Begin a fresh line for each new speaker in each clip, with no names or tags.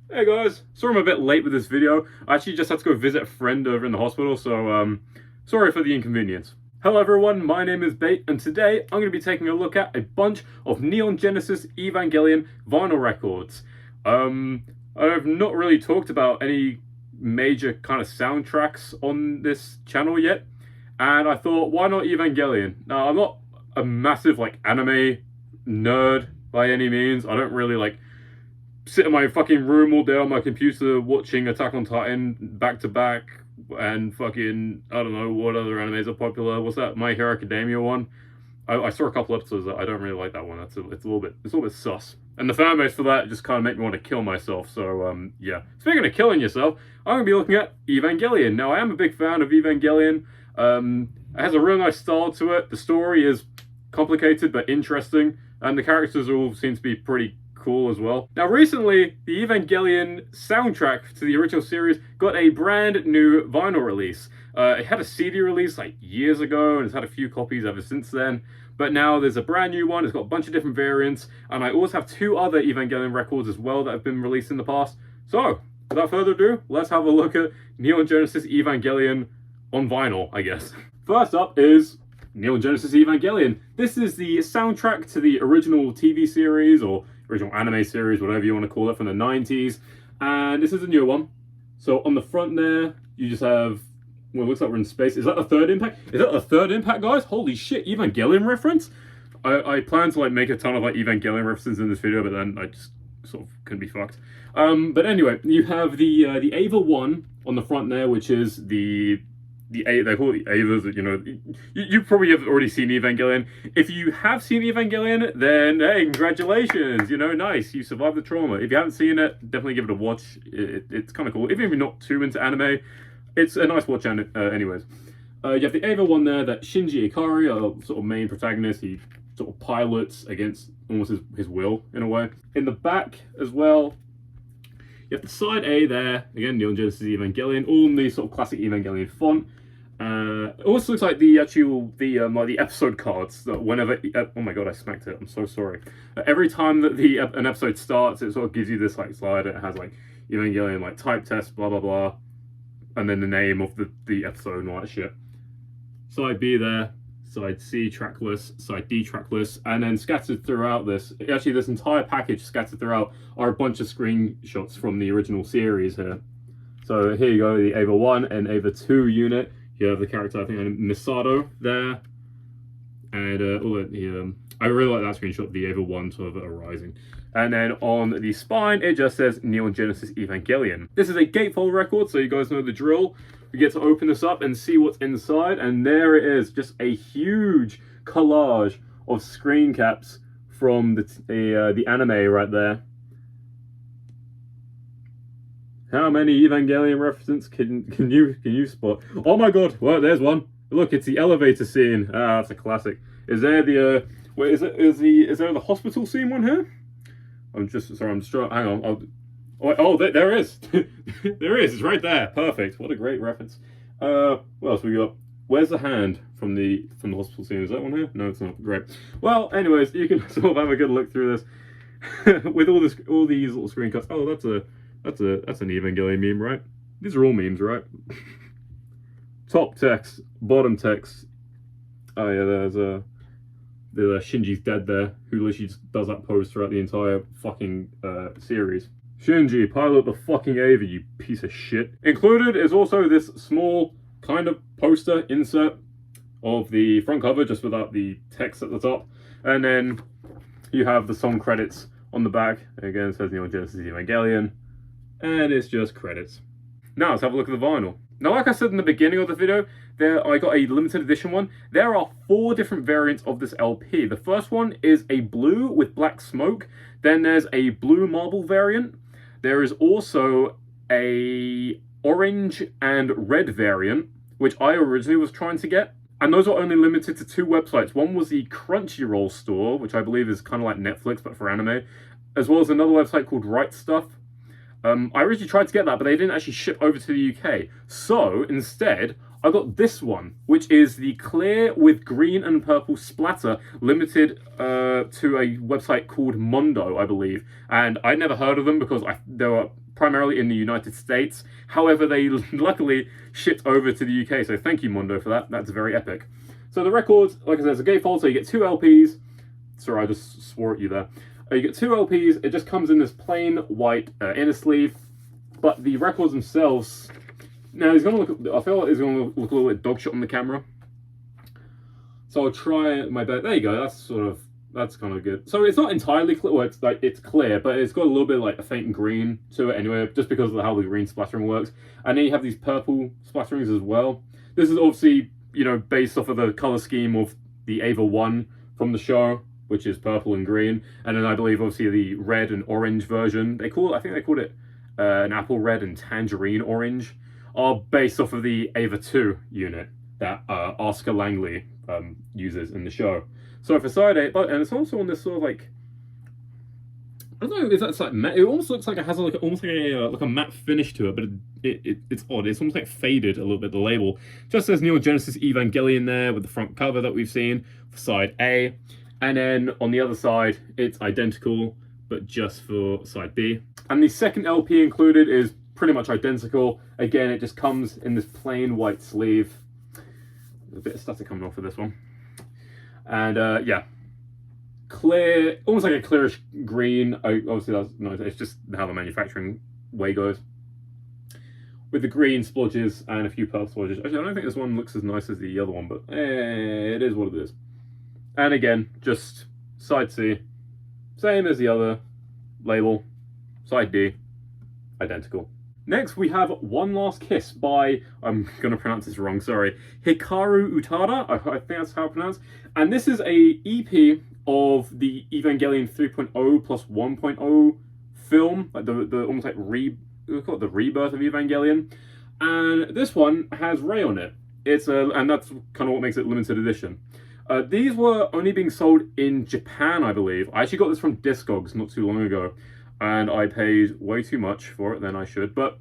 Hey guys, sorry I'm a bit late with this video. I actually just had to go visit a friend over in the hospital, so sorry for the inconvenience. Hello everyone, my name is Bait, and today I'm going to be taking a look at a bunch of Neon Genesis Evangelion vinyl records. I've not really talked about any major kind of soundtracks on this channel yet, and I thought, why not Evangelion? Now, I'm not a massive anime nerd by any means. I don't really sit in my fucking room all day on my computer watching Attack on Titan back to back and fucking I don't know what other animes are popular. What's that My Hero Academia one? I saw a couple episodes. I don't really like that one. It's a little bit sus. And the fan base for that just kind of make me want to kill myself. So yeah. Speaking of killing yourself, I'm gonna be looking at Evangelion. Now I am a big fan of Evangelion. It has a real nice style to it. The story is complicated but interesting, and the characters all seem to be pretty cool as well. Now recently, the Evangelion soundtrack to the original series got a brand new vinyl release. It had a CD release years ago, and it's had a few copies ever since then. But now there's a brand new one. It's got a bunch of different variants, and I also have two other Evangelion records as well that have been released in the past. So, without further ado, let's have a look at Neon Genesis Evangelion on vinyl, I guess. First up is Neon Genesis Evangelion. This is the soundtrack to the original TV series, or original anime series, whatever you want to call it, from the 90s. And this is a new one. So on the front there, you just have, well, it looks like we're in space. Is that the third impact? Is that the third impact, guys? Holy shit, Evangelion reference? I plan to make a ton of Evangelion references in this video, but then I just sort of couldn't be fucked. But anyway, you have the Ava 1 on the front there, which is they call it Avas, you know. You probably have already seen Evangelion. If you have seen Evangelion, then hey, congratulations, you know, nice, you survived the trauma. If you haven't seen it, definitely give it a watch. It's kind of cool. Even if you're not too into anime, it's a nice watch anyways. You have the Ava one there that Shinji Hikaru, our sort of main protagonist, he sort of pilots against almost his will, in a way. In the back as well, you have the side A there, again, Neon Genesis Evangelion, all in the sort of classic Evangelion font. It also looks like the episode cards that whenever oh my god, I smacked it. I'm so sorry. Every time that an episode starts, it sort of gives you this slide. It has Evangelion type test, blah blah blah, and then the name of the episode and all that shit. Side B there, side C track list, side D track list, and then scattered throughout this, actually this entire package scattered throughout are a bunch of screenshots from the original series here. So here you go, the Ava 1 and Ava 2 unit. You have the character, I think, Misato there. And I really like that screenshot, the Ava 1 sort of arising. And then on the spine, it just says Neon Genesis Evangelion. This is a gatefold record, so you guys know the drill. We get to open this up and see what's inside, and there it is, just a huge collage of screen caps from the anime right there. How many Evangelion references can you spot? Oh my god! Well, there's one. Look, it's the elevator scene. Ah, that's a classic. Is there the wait? Is there the hospital scene one here? I'm just sorry. I'm just hang on. There is. There is. It's right there. Perfect. What a great reference. What else we got? Where's the hand from the hospital scene? Is that one here? No, it's not. Great. Well, anyways, you can sort of have a good look through this with all these little screen cuts. Oh, that's an Evangelion meme, right? These are all memes, right? Top text, bottom text. Oh yeah, there's Shinji's dead there, who literally just does that pose throughout the entire fucking series. Shinji, pilot the fucking Ava, you piece of shit. Included is also this small kind of poster insert of the front cover, just without the text at the top. And then you have the song credits on the back. Again, it says Neon Genesis Evangelion. And it's just credits. Now let's have a look at the vinyl. Now, like I said in the beginning of the video, I got a limited edition one. There are 4 different variants of this LP. The first one is a blue with black smoke. Then there's a blue marble variant. There is also a orange and red variant, which I originally was trying to get. And those are only limited to 2 websites. One was the Crunchyroll store, which I believe is kind of like Netflix, but for anime, as well as another website called Right Stuff. I originally tried to get that, but they didn't actually ship over to the UK. So, instead, I got this one, which is the clear with green and purple splatter, limited to a website called Mondo, I believe. And I never heard of them because they were primarily in the United States. However, they luckily shipped over to the UK, so thank you, Mondo, for that. That's very epic. So the records, like I said, it's a gatefold, so you get 2 LPs. Sorry, I just swore at you there. You get 2 LPs. It just comes in this plain white inner sleeve, but the records themselves. Now he's gonna look. I feel like he's gonna look a little bit dog shot on the camera. So I'll try my best. There you go. That's kind of good. So it's not entirely clear. Well, it's clear, but it's got a little bit like a faint green to it anyway, just because of how the green splattering works. And then you have these purple splatterings as well. This is obviously, you know, based off of the color scheme of the Ava 1 from the show, which is purple and green. And then I believe obviously the red and orange version, I think they called it an apple red and tangerine orange, are based off of the Ava 2 unit that Oscar Langley uses in the show. So for side A, and it's also on this sort of like, I don't know if that's like matte. It almost looks like it has almost like a matte finish to it, but it's odd. It's almost like faded a little bit. The label just says Neon Genesis Evangelion there with the front cover that we've seen for side A, and then on the other side it's identical but just for side B. And the second LP included is pretty much identical. Again, it just comes in this plain white sleeve. There's a bit of static coming off of this one. And yeah, clear, almost like a clearish green. Obviously, that's nice. It's just how the manufacturing way goes. With the green splodges and a few purple splodges. Actually, I don't think this one looks as nice as the other one, but it is what it is. And again, just side C, same as the other label. Side D, identical. Next, we have One Last Kiss by, I'm going to pronounce this wrong, sorry, Hikaru Utada, I think that's how it's pronounced. And this is a EP of the Evangelion 3.0 plus 1.0 film, like the almost like we call it the rebirth of Evangelion. And this one has Rei on it. And that's kind of what makes it limited edition. These were only being sold in Japan, I believe. I actually got this from Discogs not too long ago, and I paid way too much for it than I should, but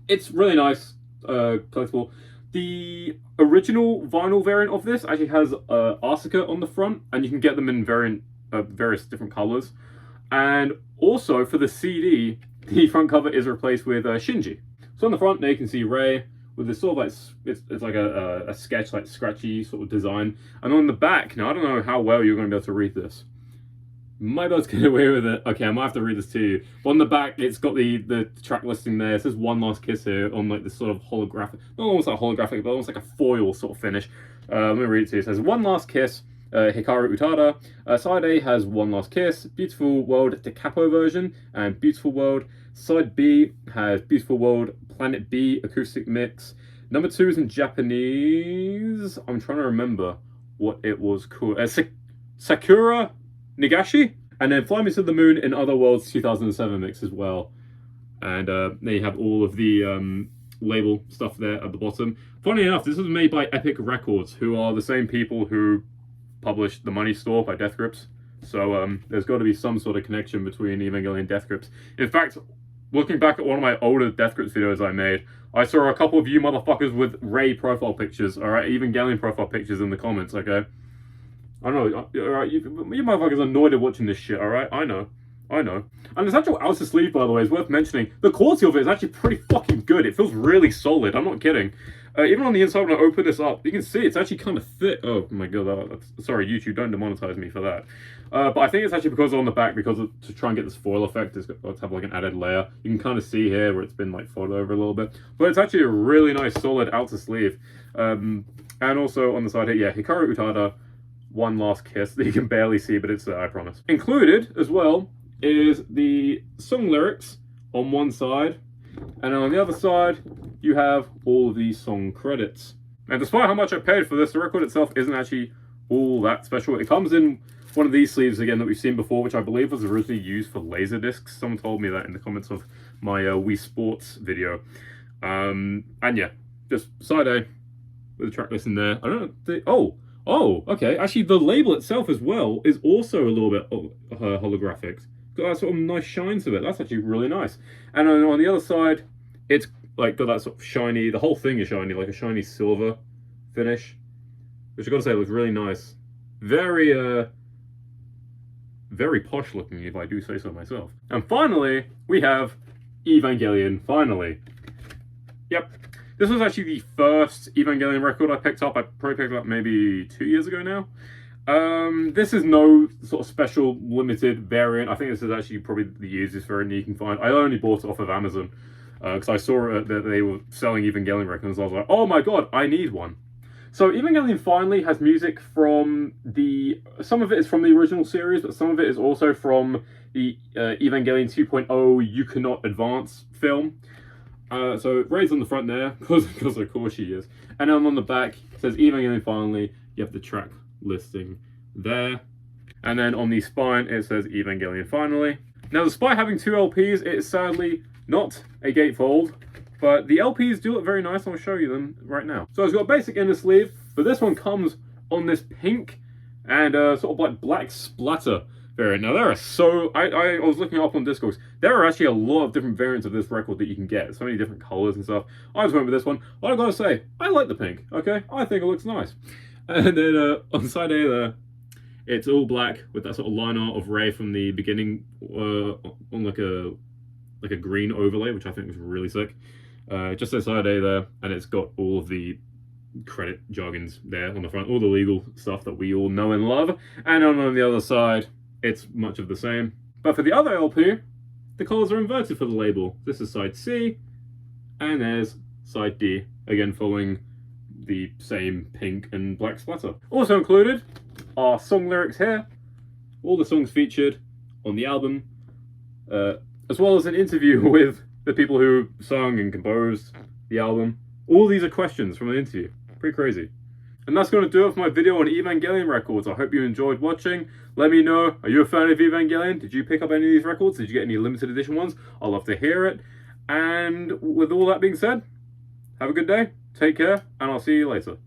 it's really nice, collectible. The original vinyl variant of this actually has Asuka on the front, and you can get them in various different colors. And also for the CD, the front cover is replaced with Shinji. So on the front, there you can see Rei with this sort of like, it's like a sketch, like scratchy sort of design. And on the back, now I don't know how well you're going to be able to read this. Might be able to get away with it. Okay, I might have to read this to you. But on the back, it's got the track listing there. It says One Last Kiss here on like this sort of holographic, not almost like holographic, but almost like a foil sort of finish. Let me read it to you. It says One Last Kiss, Hikaru Utada. Side A has One Last Kiss, Beautiful World Da Capo version, and Beautiful World. Side B has Beautiful World Planet B acoustic mix. Number 2 is in Japanese. I'm trying to remember what it was called. Sakura Nagashi, and then Fly Me to the Moon in Other Worlds 2007 mix as well. And there you have all of the label stuff there at the bottom. Funny enough, this was made by Epic Records, who are the same people who published The Money Store by Death Grips. So there's got to be some sort of connection between Evangelion and Death Grips. In fact, looking back at one of my older Death Grips videos I made, I saw a couple of you motherfuckers with Rei profile pictures, alright, Evangelion profile pictures in the comments, okay? I know, alright, you motherfuckers are annoyed at watching this shit, alright? I know. And this actual outer sleeve, by the way, is worth mentioning. The quality of it is actually pretty fucking good. It feels really solid, I'm not kidding. Even on the inside, when I open this up, you can see it's actually kind of thick. Oh my god, sorry, YouTube, don't demonetize me for that. But I think it's actually because on the back, to try and get this foil effect, it's got to have like an added layer. You can kind of see here where it's been like folded over a little bit. But it's actually a really nice, solid outer sleeve. And also on the side here, yeah, Hikaru Utada, One Last Kiss, that you can barely see, but it's there, I promise. Included, as well, is the song lyrics on one side, and on the other side, you have all of these song credits. And despite how much I paid for this, the record itself isn't actually all that special. It comes in one of these sleeves again that we've seen before, which I believe was originally used for Laserdiscs. Someone told me that in the comments of my Wii Sports video. And yeah, just side A with the track list in there. I don't know. Oh, okay. Actually, the label itself as well is also a little bit holographic. Got that sort of nice shine to it. That's actually really nice. And on the other side, it's like got that sort of shiny, the whole thing is shiny, like a shiny silver finish, which I've got to say looks really nice. Very, very posh looking, if I do say so myself. And finally, we have Evangelion, finally. Yep. This was actually the first Evangelion record I picked up. I probably picked it up maybe 2 years ago now. This is no sort of special limited variant. I think this is actually probably the easiest variant you can find. I only bought it off of Amazon because I saw that they were selling Evangelion records. I was like, oh my god, I need one. So Evangelion finally has music from some of it is from the original series, but some of it is also from the Evangelion 2.0 You Cannot Advance film. So Ray's on the front there, because of course she is. And then on the back, it says Evangelion finally. You have the track listing there. And then on the spine, it says Evangelion finally. Now, despite having 2 LPs, it is sadly not a gatefold. But the LPs do look very nice, and I'll show you them right now. So it's got a basic inner sleeve, but this one comes on this pink and sort of like black splatter variant. Now there are I was looking up on Discogs. There are actually a lot of different variants of this record that you can get. So many different colors and stuff. I just went with this one. What I gotta say, I like the pink. Okay, I think it looks nice. And then on side A there, it's all black with that sort of line art of Ray from the beginning on like a green overlay, which I think was really sick. Just says side A there, and it's got all of the credit jargons there on the front, all the legal stuff that we all know and love. And on the other side, it's much of the same. But for the other LP, the colors are inverted for the label. This is side C, and there's side D, again following the same pink and black splatter. Also included are song lyrics here, all the songs featured on the album, as well as an interview with the people who sung and composed the album. All these are questions from an interview. Pretty crazy. And that's going to do it for my video on Evangelion records. I hope you enjoyed watching. Let me know, are you a fan of Evangelion? Did you pick up any of these records? Did you get any limited edition ones? I'd love to hear it. And with all that being said, have a good day, take care, and I'll see you later.